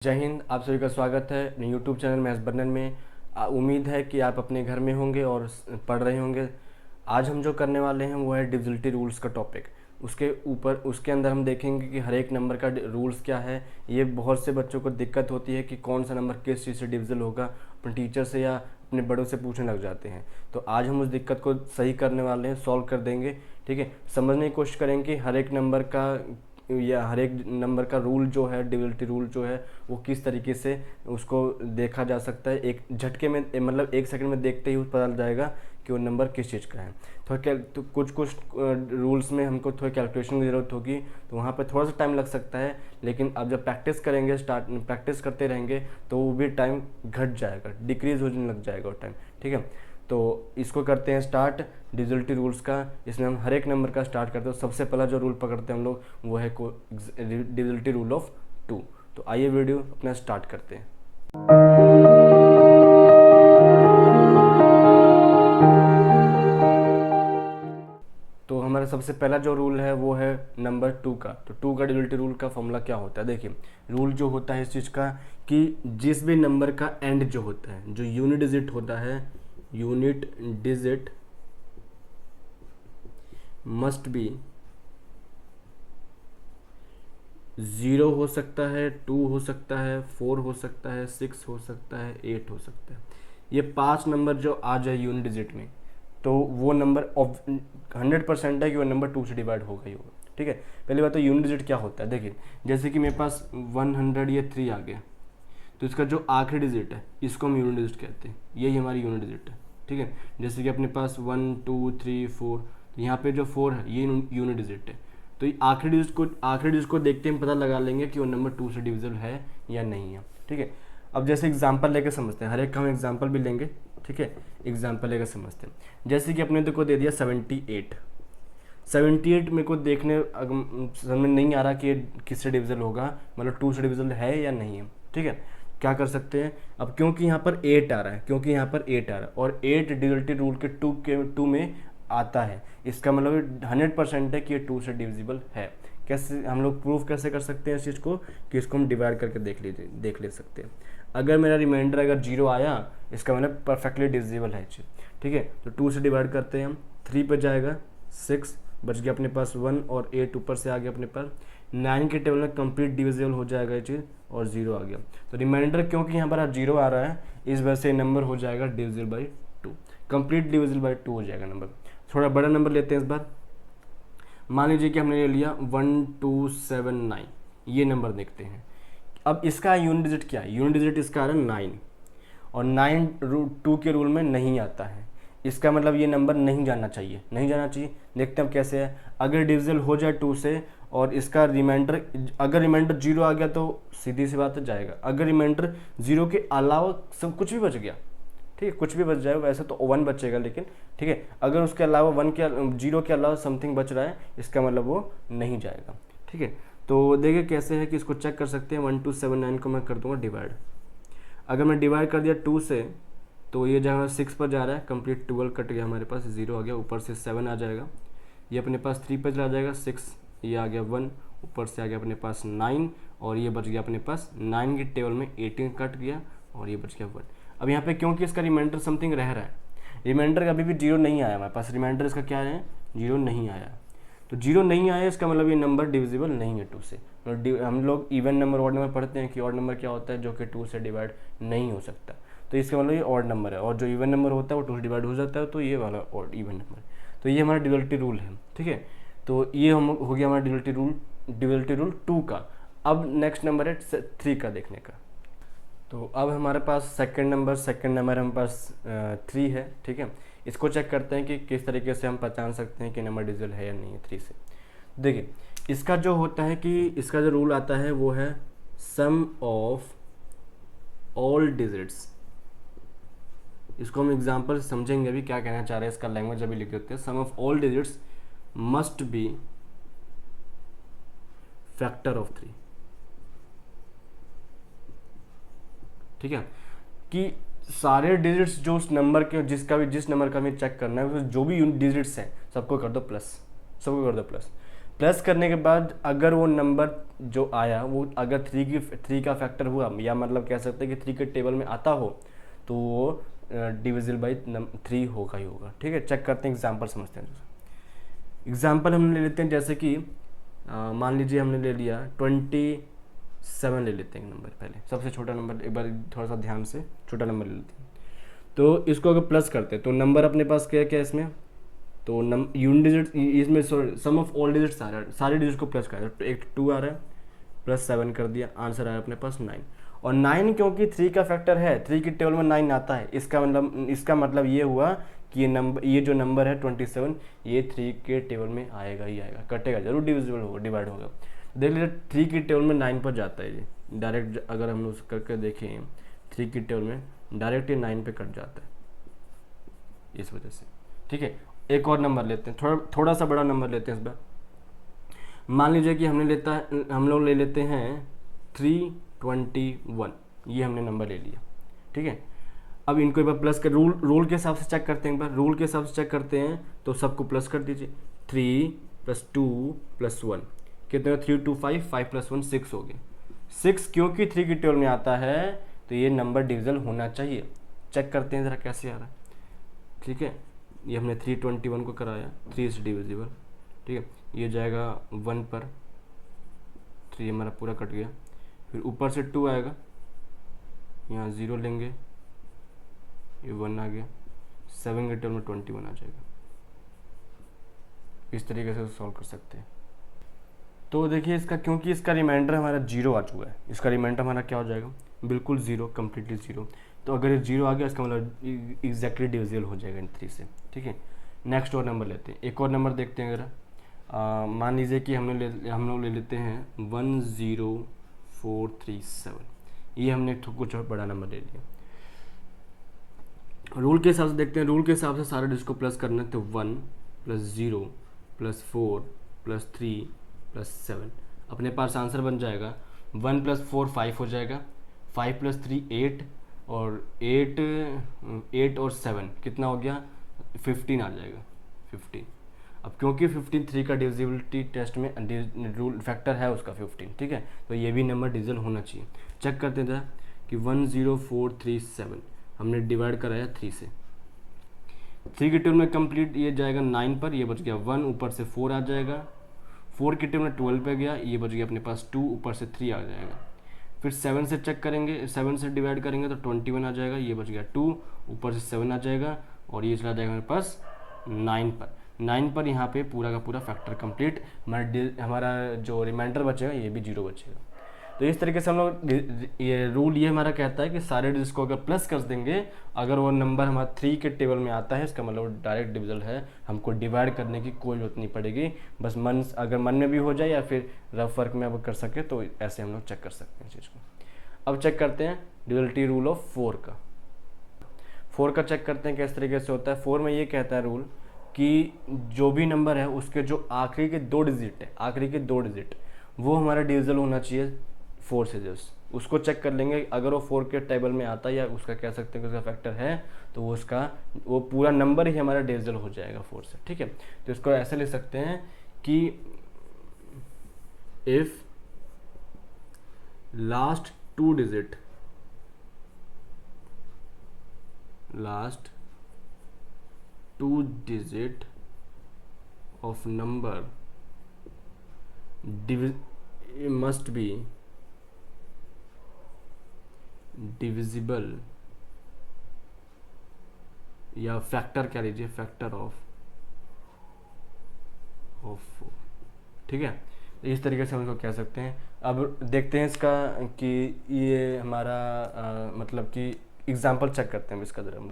जय हिंद। आप सभी का स्वागत है यूट्यूब चैनल मैथ्स बर्नर में। उम्मीद है कि आप अपने घर में होंगे और पढ़ रहे होंगे। आज हम जो करने वाले हैं वो है डिविजिबिलिटी रूल्स का टॉपिक। उसके अंदर हम देखेंगे कि हर एक नंबर का रूल्स क्या है। ये बहुत से बच्चों को दिक्कत होती है कि कौन सा नंबर किस चीज़ से डिविजिबल होगा, अपने टीचर से या अपने बड़ों से पूछने लग जाते हैं। तो आज हम उस दिक्कत को सही करने वाले हैं, सॉल्व कर देंगे। ठीक है, समझने की कोशिश करेंगे कि हर एक नंबर का रूल जो है, डिविजिबिलिटी रूल जो है, वो किस तरीके से उसको देखा जा सकता है। एक झटके में, मतलब एक सेकंड में देखते ही पता चल जाएगा कि वो नंबर किस चीज़ का है। तो कुछ रूल्स में हमको थोड़ी कैलकुलेशन की ज़रूरत होगी, तो वहाँ पर थोड़ा सा टाइम लग सकता है। लेकिन अब जब प्रैक्टिस करते रहेंगे तो वो भी टाइम घट जाएगा, डिक्रीज होने लग जाएगा वो टाइम। ठीक है, तो इसको करते हैं स्टार्ट डिविजिबिलिटी रूल्स का। इसमें हम हर एक नंबर का स्टार्ट करते हैं। सबसे पहला जो रूल पकड़ते हैं हम लोग वो है डिविजिबिलिटी रूल ऑफ 2। तो आइए वीडियो अपना स्टार्ट करते हैं। तो हमारा सबसे पहला जो रूल है वो है नंबर 2 का। तो 2 का डिविजिबिलिटी रूल का फॉर्मूला क्या होता है, देखिए। रूल जो होता है इस चीज़ का कि जिस भी नंबर का एंड जो होता है, जो यूनिट डिजिट होता है, यूनिट डिजिट मस्ट बी 0 हो सकता है, 2 हो सकता है, 4 हो सकता है, 6 हो सकता है, 8 हो सकता है। ये 5 नंबर जो आ जाए यूनिट डिजिट में, तो वो नंबर 100% है कि वो नंबर 2 से डिवाइड होगा ही होगा। ठीक है, पहली बात तो यूनिट डिजिट क्या होता है, देखिए। जैसे कि मेरे पास 100 या 3 आ गया, तो इसका जो आखिरी डिजिट है इसको हम यूनिट डिजिट कहते हैं। यही हमारी यूनिट डिजिट है। ठीक है, जैसे कि अपने पास 1 2 3 4, तो यहाँ पे जो 4 है ये यूनिट डिजिट है। तो ये आखिरी डिजिट को देखते हम पता लगा लेंगे कि वो नंबर 2 से डिविजिबल है या नहीं है। ठीक है, अब जैसे एग्जाम्पल लेकर समझते हैं, हर एक का हम एग्जाम्पल भी लेंगे। ठीक है, एग्जाम्पल लेकर समझते हैं। जैसे कि अपने को दे दिया 78 मेरे को देखने समझ में नहीं आ रहा कि ये किससे डिविजिबल होगा, मतलब 2 से डिविजिबल है या नहीं है। ठीक है, क्या कर सकते हैं अब, क्योंकि यहाँ पर 8 आ रहा है, और 8 डिविजिबिलिटी रूल के 2 में आता है, इसका मतलब 100% है कि ये 2 से डिविजिबल है। कैसे हम लोग प्रूफ कैसे कर सकते हैं इस चीज़ को, कि इसको हम डिवाइड करके देख ले सकते हैं। अगर मेरा रिमाइंडर अगर 0 आया, इसका मतलब परफेक्टली डिविजिबल है चीज़। ठीक है, तो 2 से डिवाइड करते हैं हम। 3 पर जाएगा 6, बच गया अपने पास 1, और 8 ऊपर से आ गया अपने पास। 9 के टेबल में कंप्लीट डिविजिबल हो जाएगा ये चीज़, और 0 आ गया। तो रिमाइंडर क्योंकि यहाँ पर 0 आ रहा है, इस वजह से नंबर हो जाएगा divisible by 2, complete divisible by 2 हो जाएगा नंबर। थोड़ा बड़ा नंबर लेते हैं इस बार। मान लीजिए कि हमने ले लिया 1279, ये नंबर देखते हैं। अब इसका यूनिट डिजिट क्या है, यूनिट डिजिट इसका आ रहा है 9, और 9 2 के रूल में नहीं आता है। इसका मतलब ये नंबर नहीं जाना चाहिए, देखते हैं हम कैसे है। अगर डिविजिबल हो जाए 2 से, और इसका रिमाइंडर, अगर रिमाइंडर 0 आ गया तो सीधी सी बात है जाएगा। अगर रिमाइंडर 0 के अलावा सब कुछ भी बच गया, ठीक है, कुछ भी बच जाए, वैसे तो 1 बचेगा, लेकिन ठीक है, अगर उसके अलावा 0 के अलावा समथिंग बच रहा है, इसका मतलब वो नहीं जाएगा। ठीक है, तो देखिए कैसे है कि इसको चेक कर सकते हैं। 1279 को मैं कर दूंगा डिवाइड। अगर मैं डिवाइड कर दिया 2 से, तो ये जहाँ 6 पर जा रहा है, कंप्लीट 12 कट गया, हमारे पास 0 आ गया, ऊपर से 7 आ जाएगा। ये अपने पास 3 पर चला जाएगा, 6, ये आ गया 1, ऊपर से आ गया अपने पास 9, और ये बच गया अपने पास 9 के टेबल में 18 कट गया, और ये बच गया 1। अब यहाँ पे क्योंकि इसका रिमाइंडर समथिंग रह रहा है, रिमाइंडर अभी भी 0 नहीं आया हमारे पास, रिमाइंडर इसका क्या है, 0 नहीं आया। तो 0 नहीं आया, इसका मतलब ये नंबर डिविजिबल नहीं है 2 से। हम लोग इवन नंबर ऑड नंबर पढ़ते हैं कि ऑड नंबर क्या होता है, जो कि 2 से डिवाइड नहीं हो सकता। तो इसका मतलब ये ऑड नंबर है, और जो इवन नंबर होता है वो 2 से डिवाइड हो जाता है, तो ये वाला ऑड इवन नंबर। तो ये हमारा डिविजिबिलिटी रूल है। ठीक है, तो ये हो गया हमारा डिविजिबिलिटी रूल 2 का। अब नेक्स्ट नंबर है 3 का देखने का। तो अब हमारे पास सेकंड नंबर हमारे पास 3 है। ठीक है, इसको चेक करते हैं कि किस तरीके से हम पहचान सकते हैं कि नंबर डिविजिबल है या नहीं है 3 से। देखिए, इसका जो होता है कि इसका जो रूल आता है वो है सम ऑफ ऑल डिजिट्स। इसको हम एग्जांपल समझेंगे अभी क्या कहना चाह रहे हैं, इसका लैंग्वेज अभी लिख देते हैं। Sum of all digits must be factor of 3। ठीक है, कि सारे डिजिट्स जो उस नंबर के जिस नंबर का हमें चेक करना है, जो भी डिजिट्स हैं सबको कर दो प्लस, प्लस करने के बाद अगर वो नंबर जो आया वो अगर 3 का फैक्टर हुआ, या मतलब कह सकते हैं कि 3 के टेबल में आता हो, तो वो डिविजिबल बाई 3 होगा ही होगा। ठीक है, चेक करते हैं, एग्जाम्पल समझते हैं। एग्जाम्पल हम ले लेते हैं, जैसे कि मान लीजिए हमने ले लिया 27 ले लेते हैं नंबर, पहले सबसे छोटा नंबर, एक बार थोड़ा सा ध्यान से छोटा नंबर ले लेते हैं। तो इसको अगर प्लस करते हैं तो नंबर अपने पास क्या क्या है इसमें, तो यूनिट डिजिट इसमें सम ऑफ ऑल डिजिट्स आ रहा है, सारे डिजिट को प्लस कर रहा है, एक 2 आ रहा है, प्लस 7 कर दिया, आंसर आया अपने पास 9। और 9 क्योंकि 3 का फैक्टर है, 3 की टेबल में 9 आता है, इसका मतलब ये हुआ कि ये जो नंबर है 27, ये 3 के टेबल में आएगा ही आएगा, कटेगा जरूर, डिविजिबल होगा, डिवाइड होगा। देख लीजिए 3 की टेबल में 9 पर जाता है, ये डायरेक्ट अगर हम लोग करके देखें 3 की टेबल में डायरेक्ट ये 9 पे कट जाता है इस वजह से। ठीक है, एक और नंबर लेते हैं, थोड़ा सा बड़ा नंबर लेते हैं इस बार। मान लीजिए कि हम लोग ले लेते हैं 321, ये हमने नंबर ले लिया। ठीक है, अब इनको एक बार प्लस कर, रूल के हिसाब से चेक करते हैं, एक बार रूल के हिसाब से चेक करते हैं, तो सबको प्लस कर दीजिए। 3 + 2 + 1 कितने, 3 2 5, 5 + 1 6 हो गए। 6 क्योंकि 3 की टेबल में आता है तो ये नंबर डिविजल होना चाहिए। चेक करते हैं ज़रा कैसे आ रहा है। ठीक है, ये हमने 321 को कराया, 3 से डिविजिबल। ठीक है, ये जाएगा 1 पर, 3 हमारा पूरा कट गया। फिर ऊपर से 2 आएगा, यहाँ 0 लेंगे, ये 1 आ गया, 7 के टेबल में 21 आ जाएगा। इस तरीके से सॉल्व कर सकते हैं। तो देखिए इसका, क्योंकि इसका रिमाइंडर हमारा 0 आ चुका है, इसका रिमाइंडर हमारा क्या हो जाएगा, बिल्कुल 0, कम्प्लीटली 0। तो अगर ये 0 आ गया इसका मतलब एग्जैक्टली डिविजिबल हो जाएगा इन 3 से। ठीक है, नेक्स्ट और नंबर लेते हैं, एक और नंबर देखते हैं ज़रा। मान लीजिए कि हम लोग ले लेते हैं 10437, ये हमने कुछ और बड़ा नंबर ले लिया। रूल के हिसाब से देखते हैं, रूल के हिसाब से सारे डिजिट को प्लस करना है, तो 1 + 0 + 4 + 3 + 7 अपने पास आंसर बन जाएगा। 1 + 4 5 हो जाएगा, 5 + 3 8, और 8 और 7 कितना हो गया, 15 आ जाएगा, 15। अब क्योंकि 15 3 का डिविजिबिलिटी टेस्ट में रूल फैक्टर है उसका 15। ठीक है, तो ये भी नंबर डिविजिबल होना चाहिए। चेक करते हैं कि 10437 हमने डिवाइड कराया 3 से, 3 की टेबल में कंप्लीट, ये जाएगा 9 पर, ये बच गया 1, ऊपर से 4 आ जाएगा, 4 की टेबल में 12 पे गया, ये बच गया अपने पास 2, ऊपर से 3 आ जाएगा। फिर 7 से चेक करेंगे, 7 से डिवाइड करेंगे तो 21 आ जाएगा, ये बच गया 2, ऊपर से 7 आ जाएगा, और ये चला जाएगा मेरे पास 9 पर। 9 पर यहाँ पे पूरा का पूरा फैक्टर कंप्लीट, हमारा जो रिमाइंडर बचेगा ये भी 0 बचेगा। तो इस तरीके से हम लोग, ये रूल ये हमारा कहता है कि सारे डिजिट्स को अगर प्लस कर देंगे, अगर वो नंबर हमारा 3 के टेबल में आता है, इसका मतलब डायरेक्ट डिविजल है, हमको डिवाइड करने की कोई जरूरत नहीं पड़ेगी। बस अगर मन में भी हो जाए या फिर रफ वर्क में अब कर सके तो ऐसे हम लोग चेक कर सकते हैं चीज़ को। अब चेक करते हैं डिविजिबिलिटी रूल ऑफ 4 का। 4 का चेक करते हैं किस तरीके से होता है। 4 में ये कहता है रूल कि जो भी नंबर है उसके जो आखिरी के 2 डिजिट है, आखिरी के 2 डिजिट वो हमारा डिविजिबल होना चाहिए 4 से। जस्ट उसको चेक कर लेंगे, अगर वो 4 के टेबल में आता है या उसका कह सकते हैं कि उसका फैक्टर है, तो वो पूरा नंबर ही हमारा डिविजिबल हो जाएगा 4 से। ठीक है, तो इसको ऐसे लिख सकते हैं कि if last 2 digit of number must be divisible, या फैक्टर क्या लीजिए, फैक्टर ऑफ 4। ठीक है, इस तरीके से हम इसको कह सकते हैं। अब देखते हैं इसका कि ये हमारा मतलब कि एग्जाम्पल चेक करते हैं इसका। ज़रा हम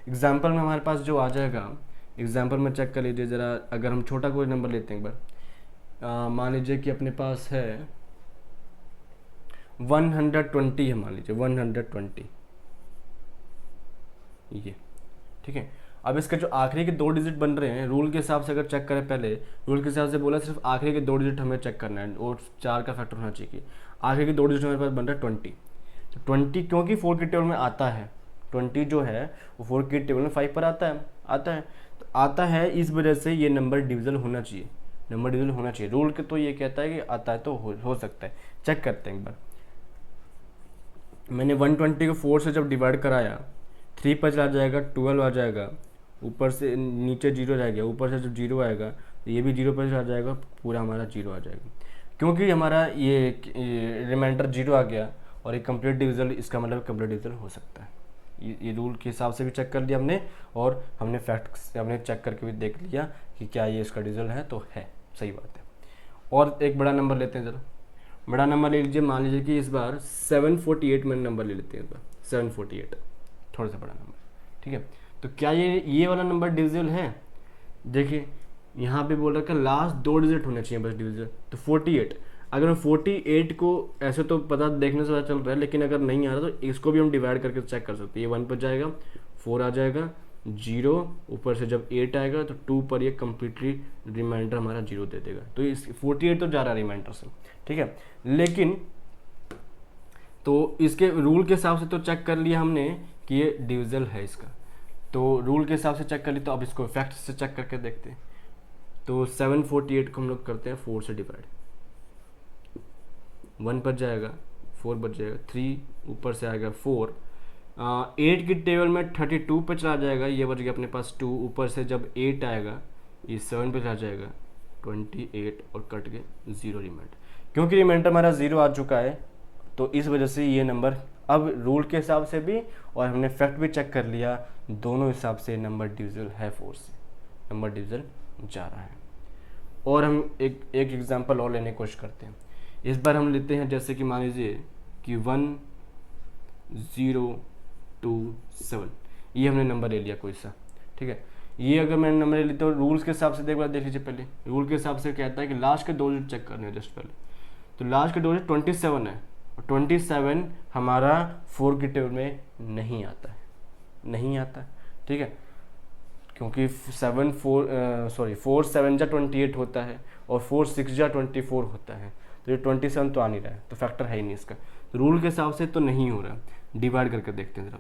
एग्जाम्पल में हमारे पास जो आ जाएगा, एग्जाम्पल में चेक कर लीजिए ज़रा। अगर हम छोटा कोई नंबर लेते हैं एक बार, मान लीजिए कि अपने पास है 120 है, मान लीजिए 120 ये। ठीक है, अब इसके जो आखिरी के 2 डिजिट बन रहे हैं, रूल के हिसाब से अगर चेक करें, पहले रूल के हिसाब से बोला सिर्फ आखिरी के 2 डिजिट हमें चेक करना है और 4 का फैक्टर होना चाहिए। आखिरी के 2 डिजिट हमारे पास बन रहा है 20। तो 20 क्योंकि 4 की टेबल में आता है, 20 जो है वो 4 की टेबल में 5 पर आता है, तो आता है, इस वजह से ये नंबर डिविजिबल होना चाहिए। नंबर डिविजिबल होना चाहिए। रूल के तो ये कहता है कि आता है तो हो सकता है। चेक करते हैं एक बार। मैंने 120 को 4 से जब डिवाइड कराया, 3 पर चला जाएगा, 12 आ जाएगा, ऊपर से नीचे 0 रह गया, ऊपर से जब 0 आएगा तो ये भी 0 पर चला जाएगा, पूरा हमारा 0 आ जाएगा। क्योंकि हमारा ये रिमाइंडर 0 आ गया और एक कंप्लीट डिविजल, इसका मतलब कंप्लीट डिविजल हो सकता है। ये रूल के हिसाब से भी चेक कर लिया हमने, और हमने फैक्ट हमने चेक करके भी देख लिया कि क्या ये इसका डिविजल है, तो है, सही बात है। और एक बड़ा नंबर लेते हैं ज़रा, बड़ा नंबर ले लीजिए। मान लीजिए कि इस बार 748 में नंबर ले लेते हैं इस बार, 748 थोड़ा सा बड़ा नंबर, ठीक है। तो क्या ये वाला नंबर डिविजिबल है? देखिए यहाँ पे बोल रखा है लास्ट 2 डिजिट होने चाहिए बस डिविजिबल, तो 48। अगर हम 48 को ऐसे तो पता देखने से पता चल रहा है, लेकिन अगर नहीं आ रहा तो इसको भी हम डिवाइड करके चेक कर सकते हैं। ये 1 पर जाएगा, 4 आ जाएगा, 0 ऊपर से जब 8 आएगा तो 2 पर ये कम्प्लीटली रिमाइंडर हमारा 0 दे देगा। तो इस 48 तो जा रहा है रिमाइंडर से, ठीक है। लेकिन तो इसके रूल के हिसाब से तो चेक कर लिया हमने कि ये डिविजिबल है इसका, तो रूल के हिसाब से चेक कर ली। तो अब इसको फैक्ट से चेक करके देखते हैं। तो 748 को हम लोग करते हैं 4 से डिवाइड, 1 पर जाएगा, 4 बच जाएगा, 3 ऊपर से आएगा 4, 8 की टेबल में 32 पे चला जाएगा, ये बच गया अपने पास 2, ऊपर से जब 8 आएगा ये 7 पे चला जाएगा, 28 और कट के 0 रिमाइंडर। क्योंकि रिमाइंडर हमारा 0 आ चुका है तो इस वजह से ये नंबर अब रूल के हिसाब से भी और हमने फैक्ट भी चेक कर लिया, दोनों हिसाब से नंबर डिविजिबल है 4 से, नंबर डिविजिबल जा रहा है। और हम एक एग्जांपल और लेने की कोशिश करते हैं। इस बार हम लेते हैं जैसे कि मान लीजिए कि 1027, ये हमने नंबर ले लिया कोई सा, ठीक है। ये अगर मैंने नंबर ले लिया तो रूल्स के हिसाब से देख लीजिए पहले, रूल के हिसाब से कहता है कि लास्ट के 2 डिजिट चेक करने हैं जस्ट पहले। तो लास्ट के 2 डिजिट 27 है, और 27 हमारा 4 की टेबल में नहीं आता है, नहीं आता है, ठीक है। क्योंकि 4 7 जा 28 होता है और 4 6 जा 24 होता है, तो ये 27 तो आ नहीं रहा है, तो फैक्टर है ही नहीं इसका। तो रूल के हिसाब से तो नहीं हो रहा। डिवाइड करके देखते हैं जरा।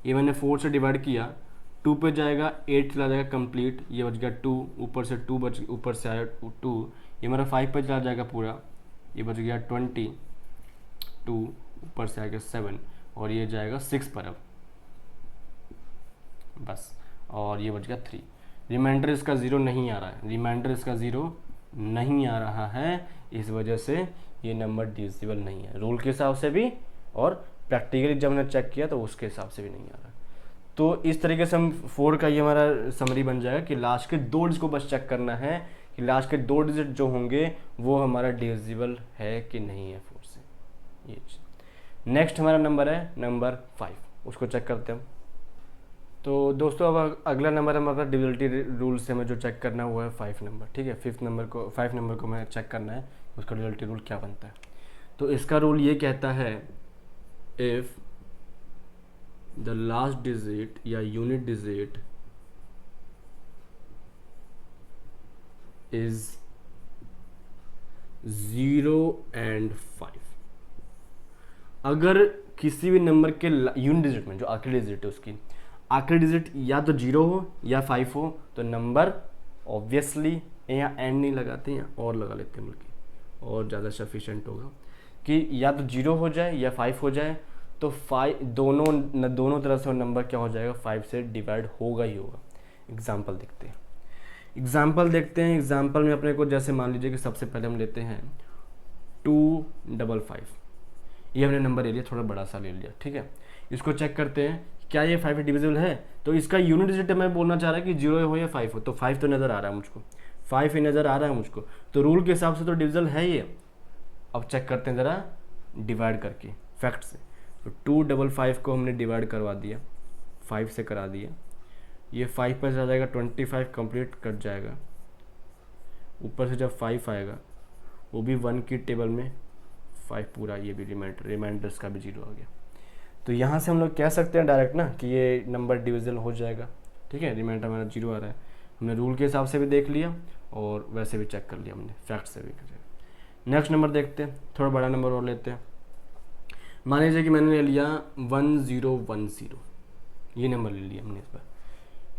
ये मैंने 4 से डिवाइड किया, 2 पे जाएगा, 8 चला जाएगा कंप्लीट, ये बच गया 2, ऊपर से 2 बच, ऊपर से आया 2, ये मेरा 5 पे चला जाएगा पूरा, ये बच गया 22, ऊपर से आएगा 7 और ये जाएगा 6 पर अब बस, और ये बच गया 3। रिमाइंडर इसका 0 नहीं आ रहा है, रिमाइंडर इसका 0 नहीं आ रहा है, इस वजह से ये नंबर डिविजिबल नहीं है, रूल के हिसाब से भी और प्रैक्टिकली जब हमने चेक किया तो उसके हिसाब से भी नहीं आ रहा। तो इस तरीके से हम 4 का ये हमारा समरी बन जाएगा कि लास्ट के 2 डिजिट को बस चेक करना है कि लास्ट के 2 डिजिट जो होंगे वो हमारा डिविजिबल है कि नहीं है 4 से, ये चीज़। नेक्स्ट हमारा नंबर है नंबर 5, उसको चेक करते हैं हम। तो दोस्तों अब अगला नंबर हमारा डिविजिबिलिटी रूल से हमें जो चेक करना हुआ है 5 नंबर, ठीक है। 5 नंबर को हमें चेक करना है उसका डिविजिबिलिटी रूल क्या बनता है। तो इसका रूल ये कहता है इफ द लास्ट डिजिट या यूनिट डिजिट इज 0 and 5, अगर किसी भी नंबर के यूनिट डिजिट में जो आखिरी डिजिट है उसकी आखिरी डिजिट या तो 0 हो या 5 हो तो नंबर ऑब्वियसली यहाँ एंड नहीं लगाते हैं और लगा लेते हैं, बल्कि और ज़्यादा सफिशेंट होगा कि या तो 0 हो जाए या 5 हो जाए, तो 5 दोनों तरफ से नंबर क्या हो जाएगा 5 से डिवाइड होगा ही होगा। एग्जाम्पल देखते हैं, एग्जाम्पल में अपने को जैसे मान लीजिए कि सबसे पहले हम लेते हैं 255, ये हमने नंबर ले लिया, थोड़ा बड़ा सा ले लिया, ठीक है। इसको चेक करते हैं क्या ये 5 डिविजिबल है। तो इसका यूनिट डिजिट मैं बोलना चाह रहा है कि 0 हो या 5 हो, तो 5 तो नज़र आ रहा है मुझको, 5 ही नज़र आ रहा है मुझको, तो रूल के हिसाब से तो डिविजिबल है ये। अब चेक करते हैं ज़रा डिवाइड करके फैक्ट से। तो 255 को हमने डिवाइड करवा दिया, 5 से करा दिया, ये 5 पर आ जाएगा 25 कंप्लीट कट जाएगा, ऊपर से जब 5 आएगा वो भी 1 की टेबल में 5 पूरा, ये भी रिमाइंडर्स का भी 0 आ गया। तो यहाँ से हम लोग कह सकते हैं डायरेक्ट ना कि ये नंबर डिविजिबल हो जाएगा, ठीक है। रिमाइंडर हमारा 0 आ रहा है, हमने रूल के हिसाब से भी देख लिया और वैसे भी चेक कर लिया हमने, फैक्ट से भी कर। नेक्स्ट नंबर देखते हैं, थोड़ा बड़ा नंबर और लेते हैं। मान लीजिए कि मैंने ले लिया 1010, ये नंबर ले लिया हमने इस बार।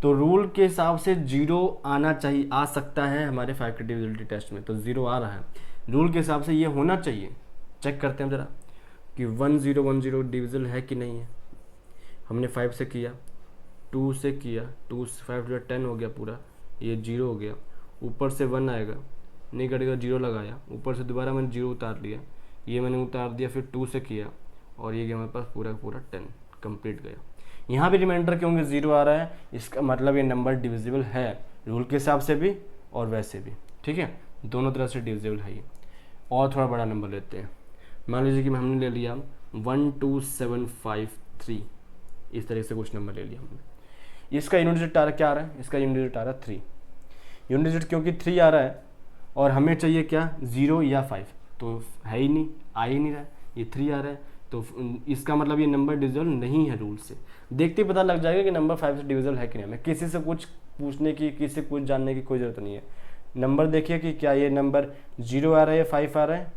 तो रूल के हिसाब से 0 आना चाहिए, आ सकता है हमारे 5 के डिविजिबिलिटी टेस्ट में, तो 0 आ रहा है रूल के हिसाब से, ये होना चाहिए। चेक करते हैं ज़रा कि 1010 डिविजिबल है कि नहीं है। हमने 5 से किया, 2 से किया, 2 से 5 जो 10 हो गया पूरा, ये 0 हो गया, ऊपर से 1 आएगा, नहीं कटेगा, 0 लगाया, ऊपर से दोबारा मैंने 0 उतार लिया, ये मैंने उतार दिया, फिर 2 से किया, और ये गया हमारे पास पूरा पूरा 10 कंप्लीट गया। यहाँ भी रिमाइंडर क्योंकि 0 आ रहा है, इसका मतलब ये नंबर डिविजिबल है रूल के हिसाब से भी और वैसे भी, ठीक है, दोनों तरह से डिविजिबल है ये। और थोड़ा बड़ा नंबर लेते हैं, मान लीजिए कि हमने ले लिया 12753, इस तरीके से कुछ नंबर ले लिया हमने। इसका यूनिट डिजिट आ रहा क्या आ रहा है, इसका यूनिट डिजिट आ रहा है 3। यूनिट डिजिट क्योंकि 3 आ रहा है और हमें चाहिए क्या, 0 या 5, तो है ही नहीं, आ ही नहीं रहा है, ये 3 आ रहा है, तो इसका मतलब ये नंबर डिविजिबल नहीं है रूल से। देखते ही पता लग जाएगा कि नंबर 5 से डिविजिबल है कि नहीं। हमें किसी से कुछ पूछने की, किसी से कुछ जानने की कोई ज़रूरत नहीं है। नंबर देखिए कि क्या ये नंबर 0 आ रहा है या 5 आ रहा है,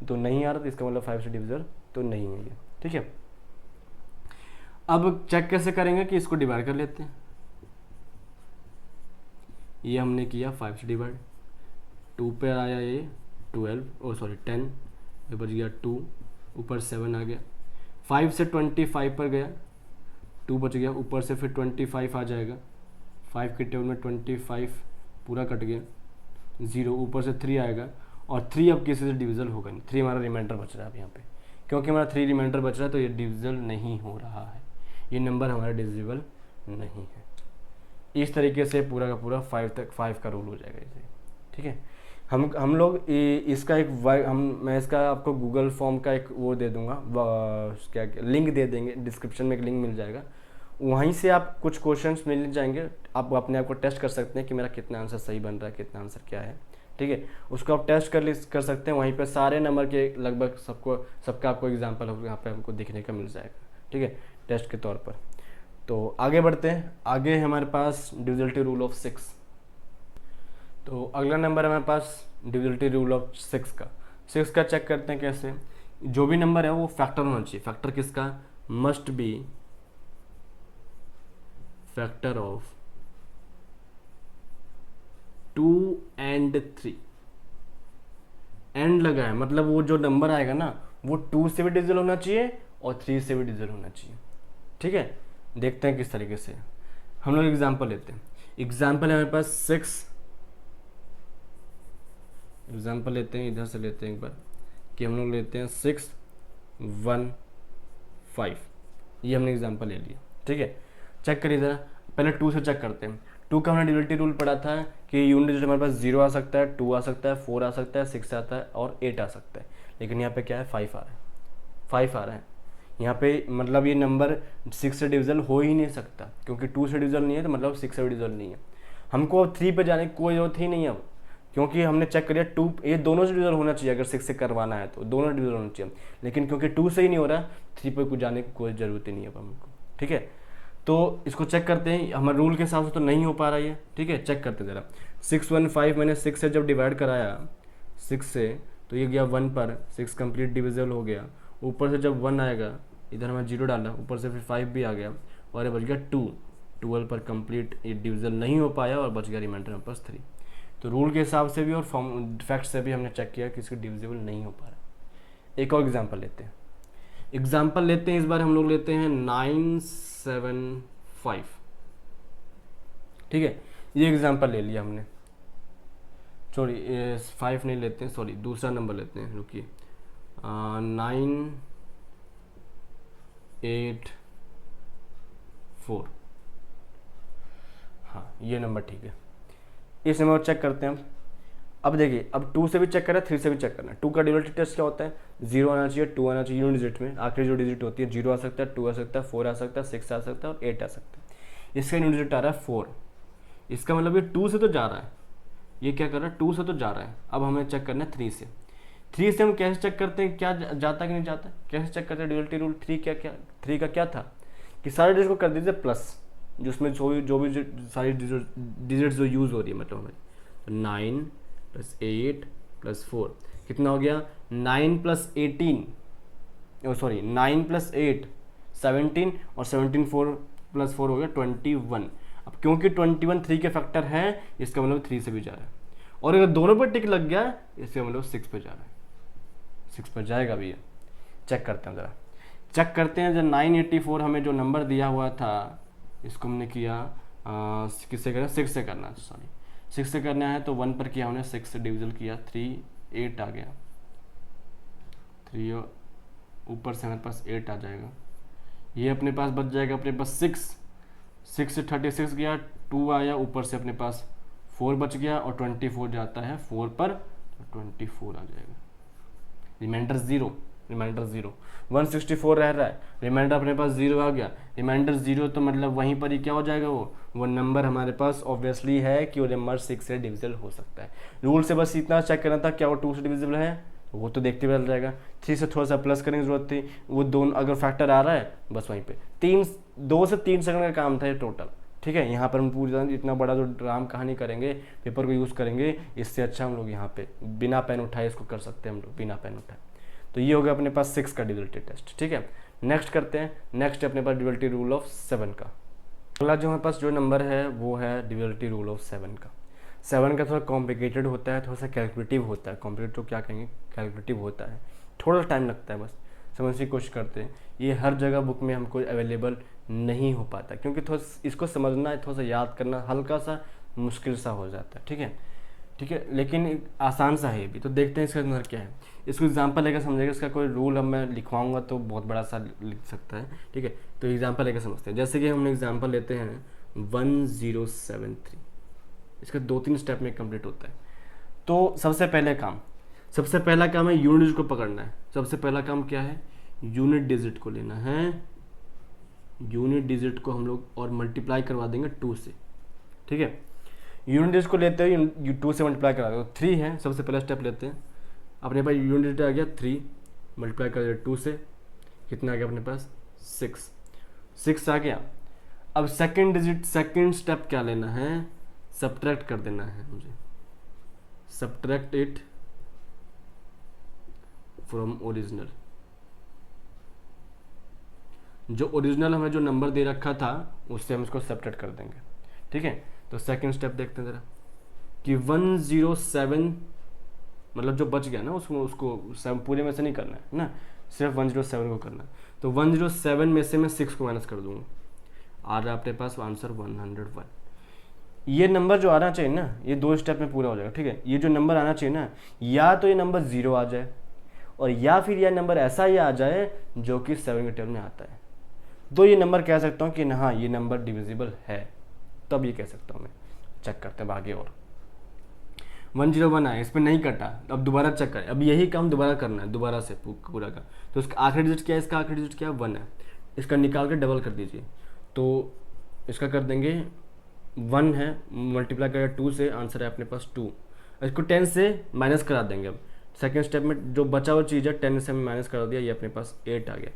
तो नहीं आ रहा, तो इसका मतलब 5 से डिविजिबल तो नहीं है ये, ठीक है। अब चेक कैसे करेंगे कि इसको डिवाइड कर लेते हैं। ये हमने किया 5 से डिवाइड, 2 पे आया ये 10, ये बच गया 2, ऊपर 7 आ गया, 5 से 25 पर गया, 2 बच गया, ऊपर से फिर 25 आ जाएगा, 5 के टेबल में 25 पूरा कट गया, 0, ऊपर से 3 आएगा, और 3 अब किसी से डिविजिबल होगा नहीं, 3 हमारा रिमाइंडर बच रहा है अब यहाँ पे, क्योंकि हमारा 3 रिमाइंडर बच रहा है तो ये डिविजिबल नहीं हो रहा है, ये नंबर हमारा डिविजिबल नहीं है। इस तरीके से पूरा का पूरा 5 का रूल हो जाएगा इसे, ठीक है। हम लोग इसका एक मैं इसका आपको गूगल फॉर्म का एक वो दे दूंगा, क्या लिंक दे देंगे, डिस्क्रिप्शन में एक लिंक मिल जाएगा, वहीं से आप कुछ क्वेश्चंस मिल जाएंगे, आप अपने आप को टेस्ट कर सकते हैं कि मेरा कितना आंसर सही बन रहा है, कितना आंसर क्या है, ठीक है। उसको आप टेस्ट कर सकते हैं, वहीं पर सारे नंबर के लगभग सबका आपको एग्जाम्पल यहाँ पे हमको दिखने का मिल जाएगा, ठीक है, टेस्ट के तौर पर। तो आगे बढ़ते हैं, आगे हमारे पास डिविजिबिलिटी रूल ऑफ 6। तो अगला नंबर है हमारे पास डिविजिबिलिटी रूल ऑफ 6 का। 6 का चेक करते हैं कैसे, जो भी नंबर है वो फैक्टर होना चाहिए। फैक्टर किसका, must be factor of 2 and 3। And लगा है मतलब वो जो नंबर आएगा ना वो 2 से भी डिविजिबल होना चाहिए और 3 से भी डिविजिबल होना चाहिए, ठीक है। देखते हैं किस तरीके से, हम लोग एग्जाम्पल लेते हैं। एग्जाम्पल है हमारे पास 6, एग्जाम्पल लेते हैं, इधर से लेते हैं एक बार, कि हम लोग लेते हैं 6 1 5, ये हमने एग्जाम्पल ले लिया, ठीक है। चेक करिए ज़रा, पहले 2 से चेक करते हैं। 2 का हमने डिविजिबिलिटी रूल पढ़ा था कि यूनिट डिजिट हमारे पास 0 आ सकता है, 2 आ सकता है, 4 आ सकता है, 6 आता है और 8 आ सकता है, लेकिन यहाँ पे क्या है, 5 आ रहा है, 5 आ रहा है यहाँ पे, मतलब ये नंबर 6 से डिविजिबल हो ही नहीं सकता, क्योंकि 2 से डिविजिबल नहीं है तो मतलब 6 से डिविजिबल नहीं है। हमको अब 3 पे जाने की कोई जरूरत ही नहीं है अब, क्योंकि हमने चेक करिए 2 ये दोनों से डिविजिबल होना चाहिए, अगर 6 से करवाना है तो दोनों डिविजिबल होना चाहिए, लेकिन क्योंकि 2 से ही नहीं हो रहा, 3 पे कुछ जाने की कोई ज़रूरत ही नहीं है अब हमको, ठीक है। तो इसको चेक करते हैं, हमारे रूल के हिसाब से तो नहीं हो पा रहा है ये, ठीक है। चेक करते ज़रा, 615 मैंने 6 से जब डिवाइड कराया 6 से, तो ये गया 1 पर, 6 कंप्लीट डिविजिबल हो गया, ऊपर से जब 1 आएगा, इधर मैं 0 डाला, ऊपर से फिर 5 भी आ गया, और ये बच गया 2, 12 पर कंप्लीट ये डिविजिबल नहीं हो पाया और बच गया रिमाइंडर मेरे पास 3। तो रूल के हिसाब से भी और फैक्ट से भी हमने चेक किया कि इसकी डिविजिबल नहीं हो पा रहा। एक और एग्जांपल लेते हैं, इस बार हम लोग लेते हैं 975, ठीक है। ये एग्जांपल ले लिया हमने, सॉरी 5 नहीं लेते हैं, सॉरी दूसरा नंबर लेते हैं, रुकिए, 984, हाँ ये नंबर ठीक है। इस नंबर को चेक करते हैं हम। अब देखिए, अब 2 से भी चेक करना है, 3 से भी चेक करना है। 2 का डिविजिबिलिटी टेस्ट क्या होता है, 0 आना चाहिए, 2 आना चाहिए, यूनिट डिजिट में आखिरी जो डिजिट होती है 0 आ सकता है, 2 आ सकता है, 4 आ सकता है, 6 आ सकता है और 8 आ सकता है। इसका यूनिट डिजिट आ रहा है 4, इसका मतलब ये 2 से तो जा रहा है, ये क्या कर रहा है, 2 से तो जा रहा है। अब हमें चेक करना है 3 से। 3 से हम कैसे चेक करते हैं, क्या जाता कि नहीं जाता, कैसे चेक करते हैं डिविजिबिलिटी रूल 3 का क्या था कि सारे डिजिट को कर दीजिए प्लस, जिसमें जो भी सारी डिजिट जो यूज़ हो रही है, मतलब हमें 9 + 8 + 4 कितना हो गया, 9 + 18, सॉरी 9 + 8 17 और 17 4 + 4 हो गया 21। अब क्योंकि 21 3 के फैक्टर है, इसका मतलब 3 से भी जा रहा है, और अगर दोनों पर टिक लग गया इसका मतलब 6 पे जा रहा है, 6 पर जाएगा भैया। चेक करते हैं ज़रा, चेक करते हैं। जब 984 हमें जो नंबर दिया हुआ था, इसको हमने किया किससे करना, 6 से करना, सॉरी 6 से करना है, तो 1 पर किया हमने, 6 से डिविजल किया, 3 8 आ गया, 3 ऊपर से हमारे पास 8 आ जाएगा, ये अपने पास बच जाएगा अपने पास 6 से 36 गया, 2 आया, ऊपर से अपने पास 4 बच गया, और 24 जाता है 4 पर, तो 24 आ जाएगा। रिमाइंडर 0, रिमाइंडर 0, 164 रह रहा है, रिमाइंडर अपने पास 0 आ गया, रिमाइंडर 0 तो मतलब वहीं पर ही क्या हो जाएगा, वो नंबर हमारे पास ऑब्वियसली है कि वो नंबर 6 से डिविजिबल हो सकता है। रूल से बस इतना चेक करना था, क्या वो 2 से डिविजिबल है, वो तो देखते हुए चल जाएगा। 3 से थोड़ा सा प्लस करने की जरूरत थी, वो दोनों अगर फैक्टर आ रहा है बस वहीं पे 2 से 3 सेकंड का काम था ये टोटल, ठीक है। यहाँ पर हम पूरी इतना बड़ा जो ड्राम कहानी करेंगे, पेपर को यूज़ करेंगे, इससे अच्छा हम लोग यहाँ पे बिना पेन उठाए इसको कर सकते हैं हम लोग, बिना पेन उठाए। तो ये हो गया अपने पास 6 का डिविजिबिलिटी टेस्ट, ठीक है। नेक्स्ट करते हैं, नेक्स्ट है अपने पास डिविजिबिलिटी रूल ऑफ 7 का। अगला जो हमारे पास जो नंबर है वो है डिविजिबिलिटी रूल ऑफ 7 का। 7 का थोड़ा कॉम्प्लिकेटेड होता है, थोड़ा सा कैलकुलेटिव होता है, कॉम्प्लिकेटेड क्या कहेंगे, कैलकुलेटिव होता है, थोड़ा टाइम लगता है, बस समझने की कोशिश करते हैं। ये हर जगह बुक में हमको अवेलेबल नहीं हो पाता, क्योंकि थोड़ा इसको समझना, थोड़ा सा याद करना हल्का सा मुश्किल सा हो जाता है, ठीक है, ठीक है, लेकिन आसान सा है ये भी। तो देखते हैं इसका अंदर क्या है, इसको एग्जांपल लेकर समझेगा। इसका कोई रूल हम मैं लिखवाऊंगा तो बहुत बड़ा सा लिख सकता है, ठीक है। तो एग्जांपल लेकर समझते हैं, जैसे कि हम एग्जांपल लेते हैं 1073, इसका 2-3 स्टेप में कंप्लीट होता है। तो सबसे पहला काम है यूनिट डिजिट को पकड़ना है। सबसे पहला काम क्या है, यूनिट डिजिट को लेना है, यूनिट डिजिट को हम लोग और मल्टीप्लाई करवा देंगे 2 से, ठीक है। यूनिट डिजिट को लेते हैं 2 से मल्टीप्लाई करा देंगे, 3 है, सबसे पहला स्टेप लेते हैं। अपने पास यूनिट डिजिट आ गया 3, मल्टीप्लाई कर दिया 2 से, कितना आ गया अपने पास 6 आ गया। अब सेकंड डिजिट, सेकंड स्टेप क्या लेना है, सब्ट्रैक्ट कर देना है मुझे, सब्ट्रैक्ट इट फ्रॉम ओरिजिनल। जो ओरिजिनल हमें जो नंबर दे रखा था उससे हम इसको सब्ट्रैक्ट कर देंगे, ठीक है। तो सेकंड स्टेप देखते हैं जरा कि 107 मतलब जो बच गया ना उसको पूरे में से नहीं करना है ना, सिर्फ 107 को करना है। तो 107 में से मैं 6 को माइनस कर दूंगा, आ रहा है अपने पास आंसर 101। ये नंबर जो आना चाहिए ना, ये 2 स्टेप में पूरा हो जाएगा, ठीक है। ये जो नंबर आना चाहिए ना, या तो ये नंबर 0 आ जाए, और या फिर यह नंबर ऐसा ही आ जाए जो कि 7 के टेबल में आता है। तो ये नंबर कह सकता हूँ कि हाँ ये नंबर डिविजिबल है, तब ये कह सकता हूँ मैं। चेक करते हैं आगे, और 101 आया, इस पर नहीं कटा, अब दोबारा चेक करें, अब यही काम दोबारा करना है, दोबारा से पूरा का। तो इसका आखिरी डिजिट क्या है, इसका आखिरी डिजिट क्या है 1 है, इसका निकाल कर डबल कर दीजिए। तो इसका कर देंगे 1 है, मल्टीप्लाई करें 2 से, आंसर है अपने पास 2। इसको 10 से माइनस करा देंगे। अब सेकेंड स्टेप में जो बचा हुआ चीज़ है 10 से माइनस करा दिया, ये अपने पास 8 आ गया।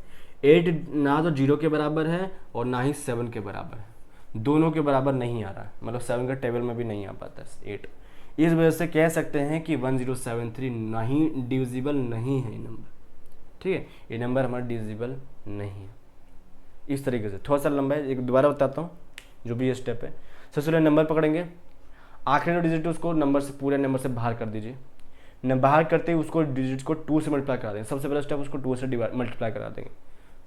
8 ना तो 0 के बराबर है और ना ही 7 के बराबर है, दोनों के बराबर नहीं आ रहा है, मतलब 7 का टेबल में भी नहीं आ पाता है 8। इस वजह से कह सकते हैं कि 1073 नहीं डिविजिबल नहीं है ये नंबर, ठीक है। ये नंबर हमारा डिविजिबल नहीं है। इस तरीके से थोड़ा सा लंबा है, एक दोबारा बताता हूँ जो भी ये स्टेप है। सबसे पहले नंबर पकड़ेंगे, आखिरी डिजिट उसको नंबर से, पूरे नंबर से बाहर कर दीजिए। न बाहर करते ही उसको डिजिट को 2 से मल्टीप्लाई करा देंगे। सबसे पहला स्टेप उसको 2 से मल्टीप्लाई करा देंगे।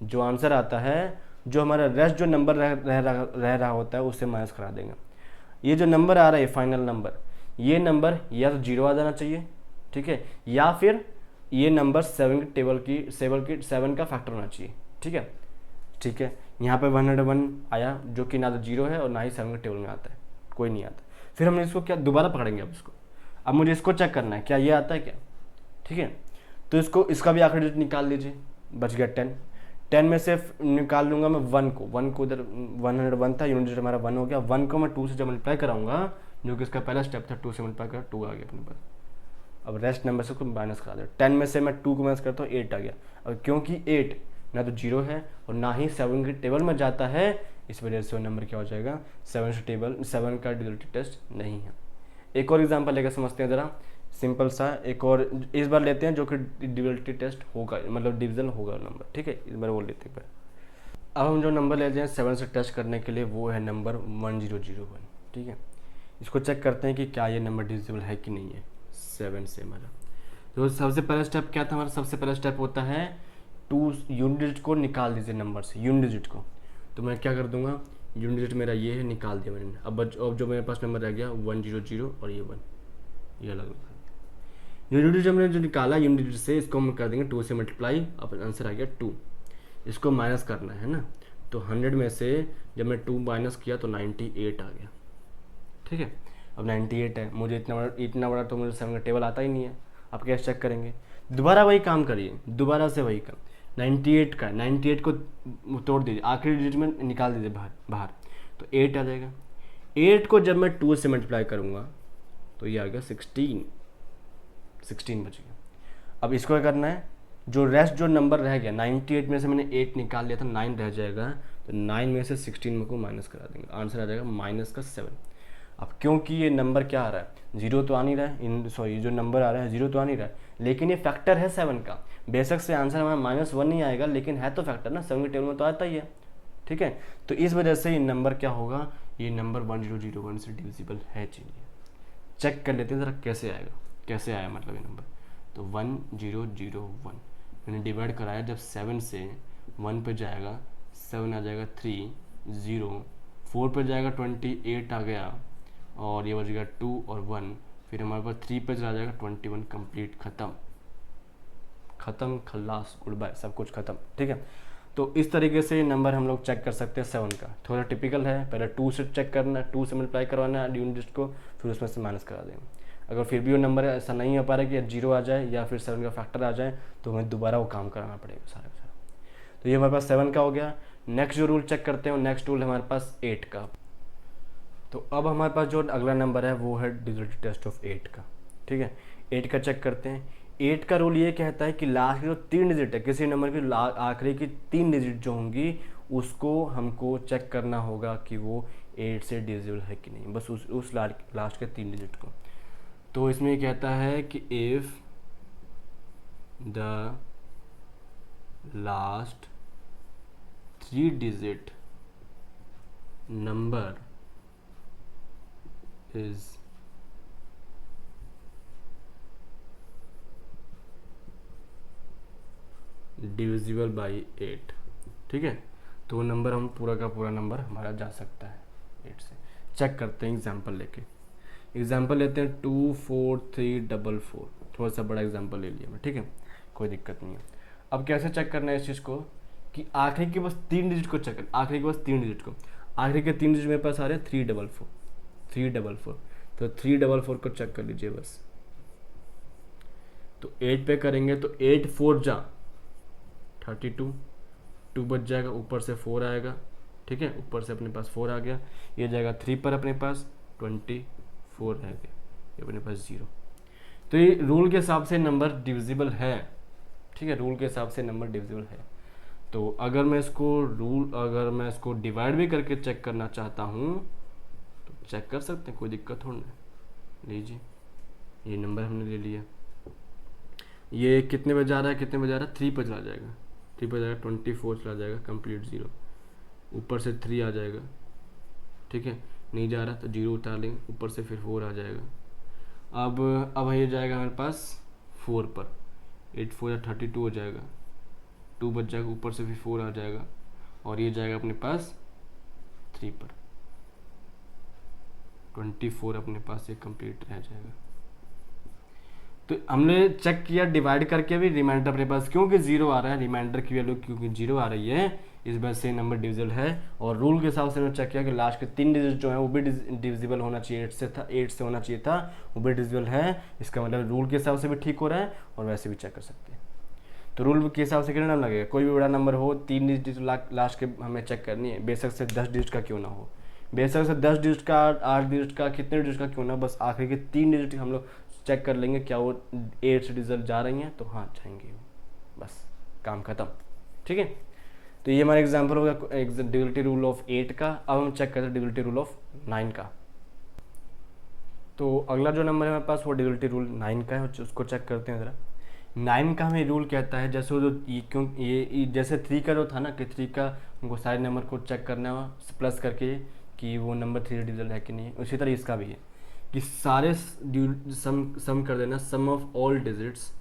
जो आंसर आता है, जो हमारा रेस्ट जो नंबर रह रहा होता है उससे माइनस करा देंगे। ये जो नंबर आ रहा है फाइनल नंबर, ये नंबर या तो 0 आ जाना चाहिए, ठीक है, या फिर ये नंबर 7 के टेबल की 7 का फैक्टर होना चाहिए, ठीक है, ठीक है। यहाँ पे 101 आया जो कि ना तो 0 है और ना ही 7 के टेबल में आता है, कोई नहीं आता। फिर हम इसको क्या दोबारा पकड़ेंगे, अब मुझे इसको चेक करना है क्या ये आता है क्या, ठीक है। तो इसका भी आखिरी डिजिट निकाल लीजिए, बच गया 10 में से निकाल लूँगा मैं 1 को इधर 101 था, यूनिट डिजिट हमारा 1 हो गया। 1 को मैं 2 से जब मल्टीप्लाई कराऊंगा, जो कि इसका पहला स्टेप था, 2 से मल्टीप्लाई करा 2 आ गया अपने पास। अब रेस्ट नंबर से माइनस करा दे, 10 में से मैं 2 को माइनस करता हूँ 8 आ गया। अब क्योंकि 8 ना तो 0 है और ना ही 7 के टेबल में जाता है, इस वजह से वो नंबर क्या हो जाएगा, 7 का डिविजिबिलिटी टेस्ट नहीं है। एक और एग्जांपल लेकर समझते हैं ज़रा, सिंपल सा एक और इस बार लेते हैं जो कि डिविजिबिलिटी टेस्ट होगा, मतलब डिविजन होगा नंबर, ठीक है। इस बार वो लेते हैं। अब हम जो नंबर लेते हैं 7 से टच करने के लिए वो है नंबर 1001, ठीक है। इसको चेक करते हैं कि क्या ये नंबर डिविजिबल है कि नहीं है 7 से हमारा। तो सबसे पहला स्टेप क्या था हमारा, सबसे पहला स्टेप होता है 2 यूनिट डिजिट को निकाल दीजिए नंबर से, यूनिट डिजिट को। तो मैं क्या कर दूंगा, यूनिट डिजिट मेरा ये है, निकाल दिया मैंने। अब जो मेरे पास नंबर रह गया 100 और ये 1, ये अलग अलग यूनिट डिजिट हमने जो निकाला यूनिट डिजिट से, इसको हम कर देंगे 2 से मल्टीप्लाई, अब आंसर आ गया 2। इसको माइनस करना है ना, तो 100 में से जब मैं 2 माइनस किया तो 98 आ गया, ठीक है। अब 98 है, मुझे इतना बड़ा तो मुझे 7 का टेबल आता ही नहीं है। आप कैसे चेक करेंगे, दोबारा वही काम करिए, दोबारा से वही काम। 98 को तोड़ दीजिए, आखिरी डिजिट में निकाल दीजिए बाहर तो 8 आ जाएगा। 8 को जब मैं 2 से मल्टीप्लाई करूँगा तो ये आ गया 16 बच गया। अब इसको क्या करना है, जो रेस्ट जो नंबर रह गया 98 में से मैंने 8 निकाल लिया था, 9 रह जाएगा, तो 9 में से 16 को माइनस करा देंगे, आंसर आ जाएगा -7। अब क्योंकि ये नंबर क्या आ रहा है, जीरो तो आ नहीं रहा है, सॉरी जो नंबर आ रहा है जीरो तो आ नहीं रहा है, लेकिन ये फैक्टर है 7 का। बेशक से आंसर हमारा -1 नहीं आएगा, लेकिन है तो फैक्टर ना, 7 के टेबल में तो आता ही है, ठीक है। तो इस वजह से ये नंबर क्या होगा, ये नंबर 1001 से डिविजिबल है। चलिए चेक कर लेते हैं ज़रा कैसे आएगा, कैसे आया मतलब ये नंबर। तो 1001 मैंने डिवाइड कराया, जब 7 से 1 पे जाएगा 7 आ जाएगा 3, 0, 4 पे जाएगा 28 आ गया, और ये बच गया 2 और 1, फिर हमारे पास 3 पे चला जाएगा 21, कंप्लीट, ख़त्म खल्लास, गुड बाय, सब कुछ ख़त्म, ठीक है। तो इस तरीके से नंबर हम लोग चेक कर सकते हैं 7 का। थोड़ा टिपिकल है, पहले 2 से चेक करना है, 2 से मल्टीप्लाई करवाना है यूनिट डिजिट को, फिर उसमें से माइनस करा देंगे। अगर फिर भी वो नंबर ऐसा नहीं हो पा रहा कि 0 आ जाए या फिर 7 का फैक्टर आ जाए, तो हमें दोबारा वो काम कराना पड़ेगा सारा का सारा। तो ये हमारे पास 7 का हो गया। नेक्स्ट जो रूल चेक करते हैं, नेक्स्ट रूल हमारे पास 8 का। तो अब हमारे पास जो अगला नंबर है वो है डिजिटल टेस्ट ऑफ 8 का, ठीक है। 8 का चेक करते हैं। 8 का रूल ये कहता है कि लास्ट की जो 3 डिजिट है किसी नंबर की, आखिरी की 3 डिजिट जो होंगी उसको हमको चेक करना होगा कि वो 8 से डिविजिबल है कि नहीं, बस उस लास्ट के 3 डिजिट को। तो इसमें ये कहता है कि if the last 3 digit number is divisible by 8, ठीक है। तो वो नंबर हम पूरा का पूरा नंबर हमारा जा सकता है 8 से। चेक करते हैं एग्जांपल लेके, एग्जांपल लेते हैं 24344, थोड़ा सा बड़ा एग्जांपल ले लिया मैं, ठीक है, कोई दिक्कत नहीं है। अब कैसे चेक करना है इस चीज़ को कि आखिरी के बस 3 डिजिट को चेक कर, आखिरी के बस 3 डिजिट को, आखिरी के 3 डिजिट मेरे पास आ रहे हैं 344, तो 344 को चेक कर लीजिए बस। तो 8 पे करेंगे तो 8 4 जा 32, 2 बच जाएगा, ऊपर से 4 आएगा, ठीक है, ऊपर से अपने पास 4 आ गया, ये जाएगा 3 पर, अपने पास 24 रह गया, ये अपने पास 0। तो ये रूल के हिसाब से नंबर डिविजिबल है, ठीक है, रूल के हिसाब से नंबर डिविजिबल है। तो अगर मैं इसको डिवाइड भी करके चेक करना चाहता हूँ तो चेक कर सकते हैं, कोई दिक्कत थोड़ी ना। लीजिए ये नंबर हमने ले लिया, ये कितने पे जा रहा है, 3 पर चला जाएगा, 3 पर जाएगा 24 चला जाएगा, कंप्लीट 0, ऊपर से 3 आ जाएगा, ठीक है, नहीं जा रहा तो 0 उतार लेंगे, ऊपर से फिर 4 आ जाएगा। अब ये जाएगा हमारे पास 4 पर, 8 4 या 32 हो जाएगा, 2 बच जाएगा, ऊपर से फिर 4 आ जाएगा, और ये जाएगा अपने पास 3 पर, 24 अपने पास ये कंप्लीट रह जाएगा। तो हमने चेक किया डिवाइड करके भी, रिमाइंडर अपने पास क्योंकि 0 आ रहा है, रिमाइंडर की वैल्यू क्योंकि 0 आ रही है, इस वजह से नंबर डिविजिबल है। और रूल के हिसाब से हमने चेक किया कि लास्ट के 3 डिजिट जो है वो भी डिविजिबल होना चाहिए, 8 से होना चाहिए था, वो भी डिविजिबल है। इसका मतलब रूल के हिसाब से भी ठीक हो रहा है, और वैसे भी चेक कर सकते हैं। तो रूल के हिसाब से कितना टाइम लगेगा, कोई भी बड़ा नंबर हो 3 डिजिट लास्ट के हमें चेक करनी है, बेशक से 10 डिजिट का क्यों ना हो, बेशक से 10 डिजिट का, 8 डिजिट का, कितने डिजिट का क्यों ना, बस आखिरी के 3 डिजिट हम लोग चेक कर लेंगे क्या वो 8 से डिजिट जा रही हैं, तो हाँ जाएंगे, बस काम खत्म, ठीक है। तो ये हमारा एग्जांपल होगा डिविजिबिलिटी रूल ऑफ 8 का। अब हम चेक करते हैं डिविजिबिलिटी रूल ऑफ 9 का। तो अगला जो नंबर है हमारे पास वो डिविजिबिलिटी रूल 9 का है, उसको चेक करते हैं ज़रा। 9 का हमें रूल कहता है, जैसे वो जो ये जैसे 3 का जो था ना कि 3 का हमको सारे नंबर को चेक करना है प्लस करके कि वो नंबर 3 डिजिटल है कि नहीं, उसी तरह इसका भी है कि सारे सम कर देना, sum of all digits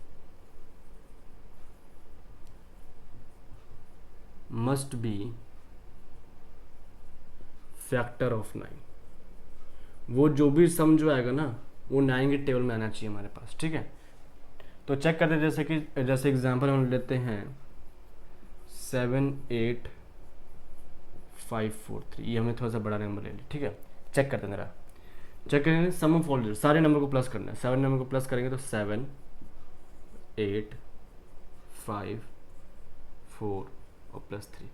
must be factor of 9। वो जो भी सम जो आएगा ना वो 9 के टेबल में आना चाहिए हमारे पास, ठीक है। तो चेक करते हैं, जैसे एग्जांपल हम लेते हैं 78543, ये हमने थोड़ा सा बड़ा नंबर ले लिया, ठीक है। चेक करते हैं जरा, चेक करेंगे सम ऑफ ऑल डिजिट, सारे नंबर को प्लस करना है। 7 नंबर को प्लस करेंगे तो 7 8 5 4 और प्लस 3,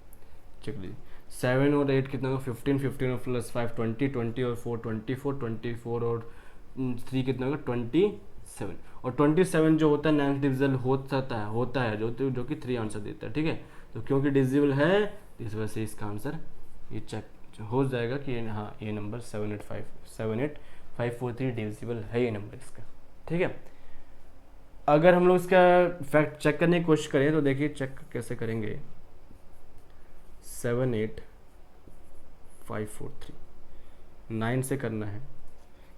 चेक लीजिए 7 और 8 कितना होगा 15, 15 और प्लस 5 20, 20 और 4 24, 24 और 3 कितना होगा 27, और 27 जो होता है 9th डिविजिबल होता है जो कि 3 आंसर देता है, ठीक है। तो क्योंकि डिविजिबल है तो इस वजह से इसका आंसर ये चेक हो जाएगा कि हाँ ये नंबर 78543 डिविजिबल है, ये नंबर इसका, ठीक है। अगर हम लोग इसका फैक्ट चेक करने की कोशिश करें तो देखिए चेक कैसे करेंगे। 78543 9 से करना है,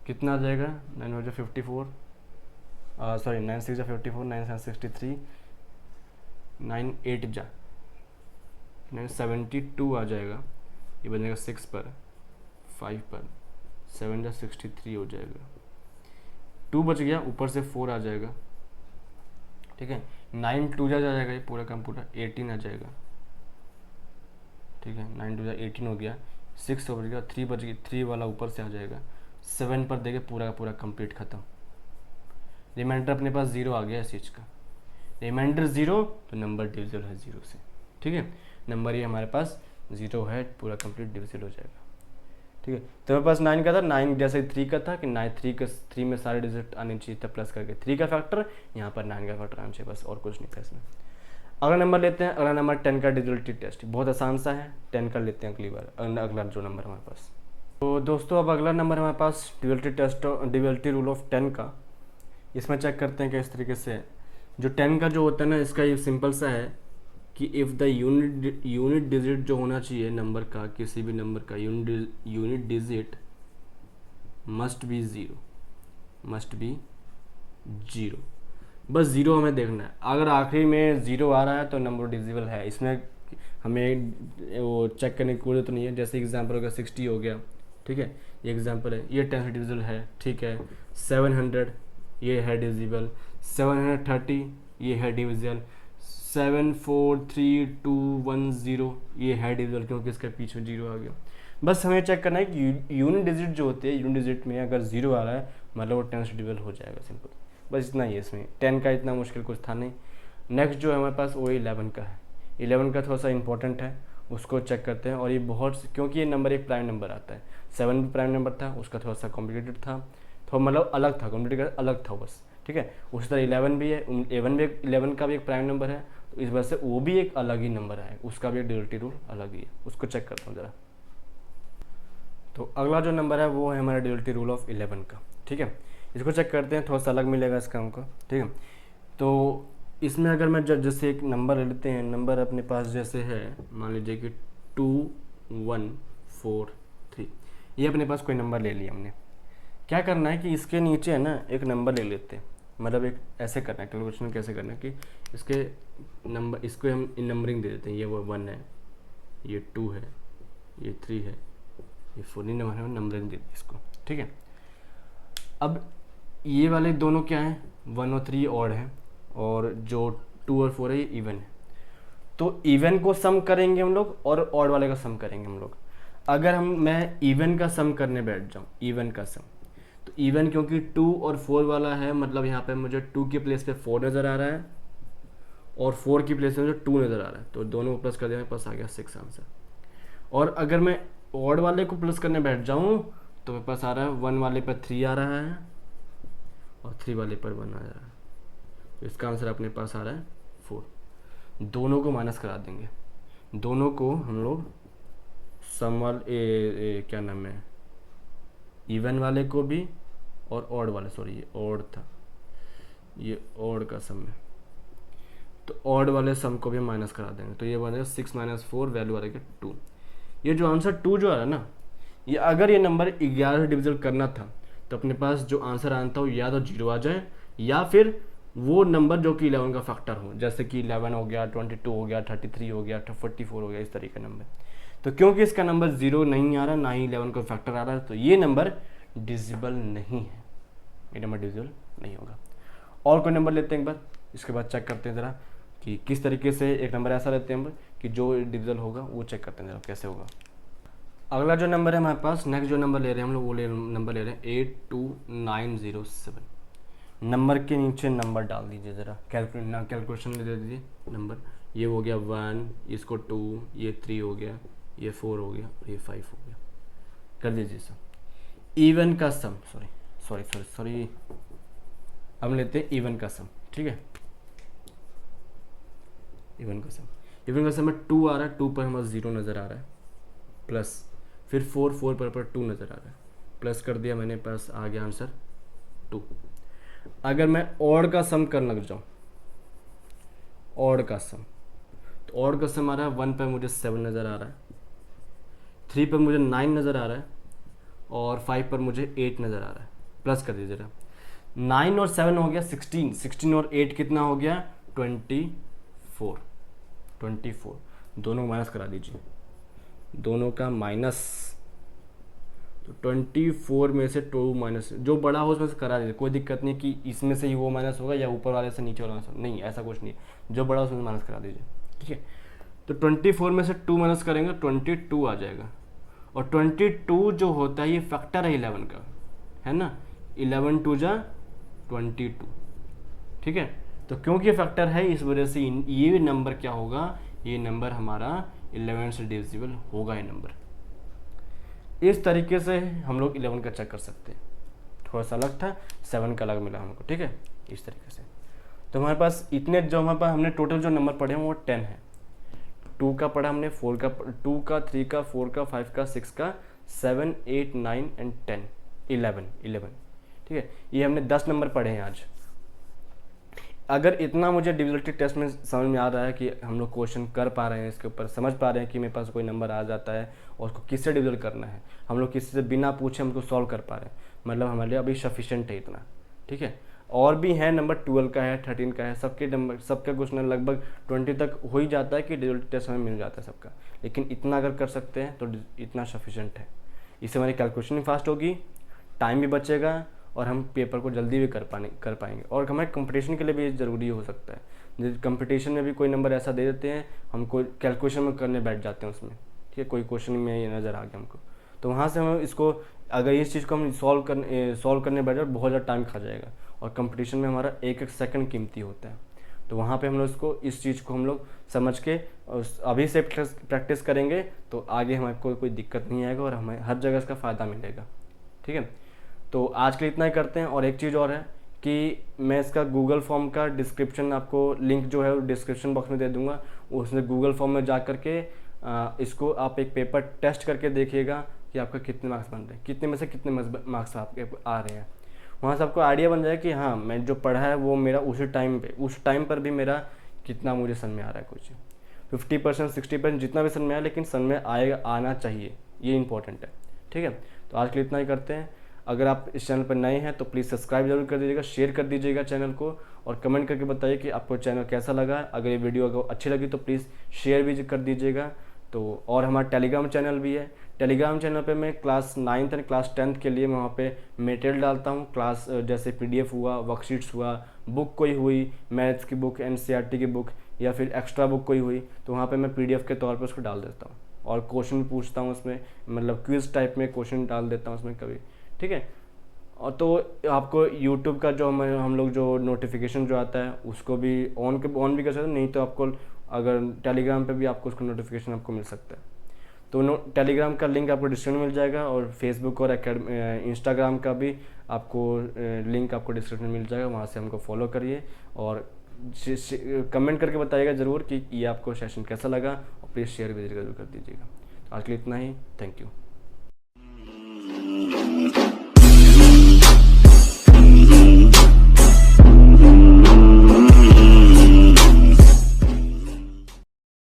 कितना आ जाएगा 9 हो जाए 54, सॉरी 9 6 जा 54, 9 7 63, 9 8 जा 972 आ जाएगा, ये बनेगा 6 पर 5 पर 7 जा 63 हो जाएगा, 2 बच गया, ऊपर से 4 आ जाएगा, ठीक है। 9 2 जा जाएगा, ये पूरा काम पूरा 18 आ जाएगा, ठीक है। 9 2 जा 18 हो गया, 6 बच गया, 3 बच गई, 3 वाला ऊपर से आ जाएगा, 7 पर देखे पूरा का पूरा कंप्लीट खत्म। रिमाइंडर अपने पास 0 आ गया इस चीज़ का, रिमाइंडर 0 तो नंबर डिविजिबल है 0 से, ठीक है। नंबर ये हमारे पास 0 है, पूरा कंप्लीट डिविजिबल हो जाएगा, ठीक है। तो मेरे पास 9 का था, 9 जैसे 3 का था कि 3 में सारे डिजिट आने चाहिए था प्लस करके 3 का फैक्टर, यहाँ पर 9 का फैक्टर आना चाहिए, बस और कुछ नहीं था इसमें। अगला नंबर लेते हैं, अगला नंबर 10 का डिजिटलिटी टेस्ट, बहुत आसान सा है, 10 कर लेते हैं अगली बार, अगला जो नंबर हमारे पास। तो दोस्तों अब अगला नंबर हमारे पास डिजिटलिटी टेस्ट, डिजिटलिटी रूल ऑफ 10 का, इसमें चेक करते हैं कि इस तरीके से जो 10 का जो होता है ना, इसका ये सिंपल सा है कि इफ़ द यूनिट डिजिट जो होना चाहिए नंबर का, किसी भी नंबर का unit digit must be zero, बस 0 हमें देखना है। अगर आखिरी में 0 आ रहा है तो नंबर डिविजिबल है, इसमें हमें वो चेक करने की जरूरत नहीं है। जैसे एग्जांपल होगा 60 हो गया, ठीक है, ये एग्जांपल है, ये 10 डिविजिबल है, ठीक है। 700 ये है डिविजिबल, 730 ये है डिविजिबल, 743210 ये है डिविजिबल क्योंकि इसके पीछे 0 आ गया। बस हमें चेक करना है कि यूनिट डिजिट जो होते हैं, यूनिट डिजिट में अगर 0 आ रहा है मतलब वो 10 डिविजिबल हो जाएगा, सिंपल, बस इतना ही है इसमें। 10 का इतना मुश्किल कुछ था नहीं। नेक्स्ट जो है हमारे पास वो 11 का है, 11 का थोड़ा सा इंपॉर्टेंट है, उसको चेक करते हैं। और ये बहुत, क्योंकि ये नंबर एक प्राइम नंबर आता है, 7 भी प्राइम नंबर था, उसका थोड़ा सा कॉम्प्लिकेटेड था, थोड़ा मतलब अलग था, कॉम्प्लिकेटेड अलग था बस, ठीक है। उसी तरह 11 भी है, 11 का भी एक प्राइम नंबर है, तो इस वजह से वो भी एक अलग ही नंबर है, उसका भी एक डिजिटलिटी रूल अलग ही है, उसको चेक करता हूँ ज़रा। तो अगला जो नंबर है वो है हमारा डिजिटलिटी रूल ऑफ 11 का, ठीक है। इसको चेक करते हैं, थोड़ा सा अलग मिलेगा इसका हमको, ठीक है। तो इसमें अगर मैं जैसे एक नंबर ले लेते हैं, नंबर अपने पास जैसे है, मान लीजिए कि 2143, ये अपने पास कोई नंबर ले लिया हमने। क्या करना है कि इसके नीचे है ना एक नंबर ले लेते हैं, मतलब एक ऐसे करना है, कैलकुलेशन कैसे करना है कि इसके नंबर, इसको हम नंबरिंग दे देते हैं, ये 1 है, ये 2 है, ये 3 है, ये 4 नंबर है, नंबरिंग दे दी इसको, ठीक है। अब ये वाले दोनों क्या हैं, 1 और 3 ऑड है, और जो 2 और 4 है ये इवन है। तो इवन को सम करेंगे हम लोग और ऑड वाले का सम करेंगे हम लोग। अगर मैं इवन का सम करने बैठ जाऊँ, इवन का सम, तो इवन क्योंकि 2 और 4 वाला है, मतलब यहाँ पे मुझे 2 के प्लेस पे 4 नज़र आ रहा है और 4 की प्लेस पे मुझे 2 नज़र आ रहा है, तो दोनों को प्लस कर दिया, मेरे पास आ गया 6 आंसर। और अगर मैं ऑड वाले को प्लस करने बैठ जाऊँ तो मेरे पास आ रहा है 1 वाले पर 3 आ रहा है और 3 वाले पर 1 आ रहा है, तो इसका आंसर अपने पास आ रहा है 4। दोनों को माइनस करा देंगे, दोनों को हम लोग सम वाले क्या नाम है, इवन वाले को भी और ऑड वाले, सॉरी ये ऑड था, ये ऑड का सम है, तो ऑड वाले सम को भी माइनस करा देंगे, तो ये बनेगा 6 - 4, वैल्यू आ रही है 2। ये जो आंसर 2 जो आ रहा है ना, ये अगर ये नंबर 11 से डिविजल करना था तो अपने पास जो आंसर आना था वो या तो 0 आ जाए, या फिर वो नंबर जो कि 11 का फैक्टर हो, जैसे कि 11 हो गया, 22 हो गया, 33 हो गया, 44 हो गया, इस तरीके का नंबर। तो क्योंकि इसका नंबर 0 नहीं आ रहा, ना ही 11 का फैक्टर आ रहा है, तो ये नंबर डिविजिबल नहीं है, ये नंबर डिविजिबल नहीं होगा। और कोई नंबर लेते हैं एक बार, इसके बाद चेक करते हैं ज़रा कि किस तरीके से एक नंबर ऐसा लेते हैं हम कि जो डिविजिबल होगा, वो चेक करते हैं ज़रा कैसे होगा। अगला जो नंबर है हमारे पास, नेक्स्ट जो नंबर ले रहे हैं हम लोग, वो नंबर ले रहे हैं 82907। नंबर के नीचे नंबर डाल दीजिए ज़रा, कैलकुलेशन दे दीजिए नंबर। ये हो गया 1, इसको 2, ये 3 हो गया, ये 4 हो गया, और ये 5 हो गया। कर दीजिए सम। इवन का सम, सॉरी, हम लेते हैं इवन का सम, ठीक है। इवन का सम में 2 आ रहा है, 2 पर हमारा 0 नज़र आ रहा है, प्लस फिर 4 पर 2 नज़र आ रहा है, प्लस कर दिया मैंने, पास आ गया आंसर 2। अगर मैं ऑड का सम करने लग जाऊँ, ऑड का सम, तो ऑड का सम आ रहा है 1 पर मुझे 7 नज़र आ रहा है, 3 पर मुझे 9 नज़र आ रहा है, और 5 पर मुझे 8 नज़र आ रहा है। प्लस कर दीजिए जरा, 9 और 7 हो गया 16, 16 और 8 कितना हो गया 24, दोनों माइनस करा दीजिए, दोनों का माइनस, तो 24 में से 2 माइनस, जो बड़ा हो उसमें से करा दीजिए, कोई दिक्कत नहीं कि इसमें से ही वो माइनस होगा या ऊपर वाले से नीचे वाला माइनस, नहीं ऐसा कुछ नहीं, जो बड़ा उसमें से माइनस करा दीजिए, ठीक है। तो 24 में से 2 माइनस करेंगे 22 आ जाएगा, और 22 जो होता है ये फैक्टर है 11 का, है ना, 11 2 जा 22, ठीक है। तो क्योंकि ये फैक्टर है, इस वजह से ये नंबर क्या होगा, ये नंबर हमारा 11 से डिविजिबल होगा ये नंबर। इस तरीके से हम लोग 11 का चेक कर सकते हैं। थोड़ा सा अलग था, 7 का अलग मिला हमको, ठीक है, इस तरीके से। तो हमारे पास इतने जो हमारे पास हमने टोटल जो नंबर पढ़े हैं वो 10 है। 2 का पढ़ा हमने, 4 का, 2 का, 3 का, 4 का, 5 का, 6 का, 7 8 9 एंड 10 11, ठीक है। ये हमने 10 नंबर पढ़े हैं आज। अगर इतना मुझे डिविजिबिलिटी टेस्ट में समझ में आ रहा है कि हम लोग क्वेश्चन कर पा रहे हैं, इसके ऊपर समझ पा रहे हैं कि मेरे पास कोई नंबर आ जाता है और उसको किससे डिविजिबल करना है, हम लोग किसी से बिना पूछे हम उसको सॉल्व कर पा रहे हैं, मतलब हमारे लिए अभी सफिशिएंट है इतना, ठीक है। और भी है नंबर, 12 का है, 13 का है, सबके नंबर, सबका क्वेश्चन लगभग 20 तक हो ही जाता है कि डिविजिबिलिटी टेस्ट हमें मिल जाता है सबका, लेकिन इतना अगर कर सकते हैं तो इतना सफिशिएंट है। इससे हमारी कैलकुलेशन भी फास्ट होगी, टाइम भी बचेगा, और हम पेपर को जल्दी भी कर पाएंगे। और हमारे कंपटीशन के लिए भी ये ज़रूरी हो सकता है, जैसे कंपटीशन में भी कोई नंबर ऐसा दे देते हैं, हम कोई कैलकुलेशन में करने बैठ जाते हैं उसमें, ठीक है, कोई क्वेश्चन में ये नज़र आ गया हमको, तो वहाँ से हम इसको, अगर इस चीज़ को हम सॉल्व करने बैठ जाए बहुत ज़्यादा टाइम खा जाएगा, और कंपटीशन में हमारा एक एक सेकंड कीमती होता है। तो वहाँ पे हम लोग इसको, इस चीज़ को हम लोग समझ के अभी से प्रैक्टिस करेंगे तो आगे हमारे कोई दिक्कत नहीं आएगा, और हमें हर जगह इसका फ़ायदा मिलेगा, ठीक है। तो आज के लिए इतना ही करते हैं। और एक चीज़ और है कि मैं इसका गूगल फॉर्म का डिस्क्रिप्शन, आपको लिंक जो है वो डिस्क्रिप्शन बॉक्स में दे दूंगा, उसमें गूगल फॉर्म में जा करके इसको आप एक पेपर टेस्ट करके देखिएगा कि आपका कितने मार्क्स बन रहे हैं, कितने में से कितने मार्क्स आपके आ रहे हैं। वहाँ से आपको आइडिया बन जाए कि हाँ, मैं जो पढ़ा है वो मेरा उस टाइम पर भी मेरा कितना मुझे समझ में आ रहा है। कुछ 50% 60% जितना भी समझ में आया, लेकिन समझ में आना चाहिए, ये इंपॉर्टेंट है, ठीक है। तो आज के लिए इतना ही करते हैं। अगर आप इस चैनल पर नए हैं तो प्लीज़ सब्सक्राइब जरूर कर दीजिएगा, शेयर कर दीजिएगा चैनल को, और कमेंट करके बताइए कि आपको चैनल कैसा लगा। अगर ये वीडियो अगर अच्छी लगी तो प्लीज़ शेयर भी कर दीजिएगा। तो और हमारा टेलीग्राम चैनल भी है, टेलीग्राम चैनल पे मैं class 9th and class 10th के लिए मैं वहाँ पे मटेरियल डालता हूँ, क्लास जैसे PDF हुआ, वर्कशीट्स हुआ, बुक कोई हुई, मैथ्स की बुक, NCERT की बुक, या फिर एक्स्ट्रा बुक कोई हुई, तो वहाँ पे मैं PDF के तौर पर उसको डाल देता हूँ, और क्वेश्चन भी पूछता हूँ उसमें, मतलब क्विज टाइप में क्वेश्चन डाल देता हूँ उसमें कभी, ठीक है। और तो आपको यूट्यूब का जो हम लोग जो नोटिफिकेशन जो आता है उसको भी ऑन भी कर सकते हैं, नहीं तो आपको अगर टेलीग्राम पे भी आपको उसका नोटिफिकेशन आपको मिल सकता है। तो टेलीग्राम का लिंक आपको डिस्क्रिप्शन में मिल जाएगा, और फेसबुक और इंस्टाग्राम का भी आपको लिंक आपको डिस्क्रिप्शन में मिल जाएगा, वहाँ से हमको फॉलो करिए, और कमेंट करके बताइएगा ज़रूर कि ये आपको सेशन कैसा लगा, और प्लीज़ शेयर भी जरूर कर दीजिएगा। आज के लिए इतना ही, थैंक यू।